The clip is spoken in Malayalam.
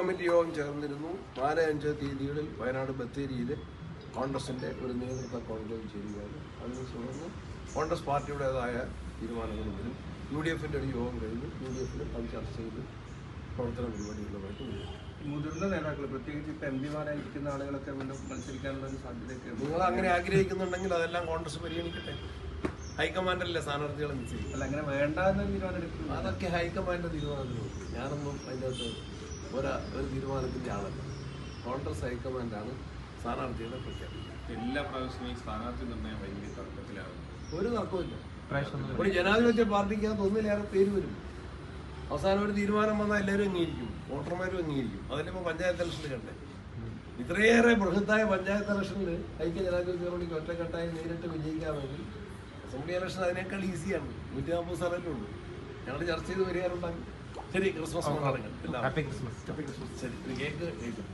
കമ്മിറ്റി യോഗം ചേർന്നിരുന്നു. 4-5 തീയതികളിൽ വയനാട് ബത്തേരിയിൽ കോൺഗ്രസിൻ്റെ ഒരു നേതൃത്വ കോൺക്ലേവ് ചെയ്യുകയാണ്. അതിനെ തുടർന്ന് കോൺഗ്രസ് പാർട്ടിയുടേതായ തീരുമാനങ്ങൾ വരും. UDFിൻ്റെ ഒരു യോഗം കഴിഞ്ഞു. UDFിൽ അത് ചർച്ച ചെയ്ത് പ്രവർത്തന പരിപാടികളുമായിട്ട് വരും. മുതിർന്ന നേതാക്കൾ പ്രത്യേകിച്ച് ഇപ്പം MP മാരായിരിക്കുന്ന ആളുകളൊക്കെ വീണ്ടും മത്സരിക്കാനുള്ള ഒരു സാധ്യതയൊക്കെ നിങ്ങൾ അങ്ങനെ ആഗ്രഹിക്കുന്നുണ്ടെങ്കിൽ അതെല്ലാം കോൺഗ്രസ് പരിഗണിക്കട്ടെ. ഹൈക്കമാൻഡല്ലേ സ്ഥാനാർത്ഥികളെ നിശ്ചയിക്കും. അല്ല, അങ്ങനെ വേണ്ട എന്നൊരു തീരുമാനം എടുക്കും. അതൊക്കെ ഹൈക്കമാൻഡ് തീരുമാനത്തിനുണ്ട്. ഞാനൊന്നും അതിൻ്റെ അകത്ത് ഒരു തീരുമാനത്തിൻ്റെ ആളല്ല. കോൺഗ്രസ് ഹൈക്കമാൻഡാണ് സ്ഥാനാർത്ഥികളെ പ്രഖ്യാപിക്കുന്നത്. എല്ലാ പ്രാവശ്യവും ഈ സ്ഥാനാർത്ഥി നിർണ്ണയം വലിയ തർക്കത്തിലാകും. ഒരു തർക്കമില്ല. ഒരു ജനാധിപത്യ പാർട്ടിക്കകത്ത് ഒന്നിലേറെ പേര് വരും. അവസാനം ഒരു തീരുമാനം വന്നാൽ എല്ലാവരും അംഗീകരിക്കും, വോട്ടർമാരും അംഗീകരിക്കും. അതിലിപ്പോൾ പഞ്ചായത്ത് ഇലക്ഷനിൽ കണ്ടേ, ഇത്രയേറെ ബൃഹത്തായ പഞ്ചായത്ത് ഇലക്ഷനിൽ ഐക്യ ജനാധിപത്യ മുന്നണിക്ക് ഒറ്റക്കെട്ടായി നേരിട്ട് വിജയിക്കാമെങ്കിൽ അസംബ്ലി ഇലക്ഷൻ അതിനേക്കാൾ ഈസിയാണ്. 140 സ്ഥലമല്ലേ ഉള്ളൂ. ഞങ്ങൾ ചർച്ച ചെയ്ത് പരിഹാരം ഉണ്ടാക്കി. ശരി, ക്രിസ്മസ് കൊണ്ടാണ്. Happy Christmas. ശരി, കേക്ക് കഴിക്കും.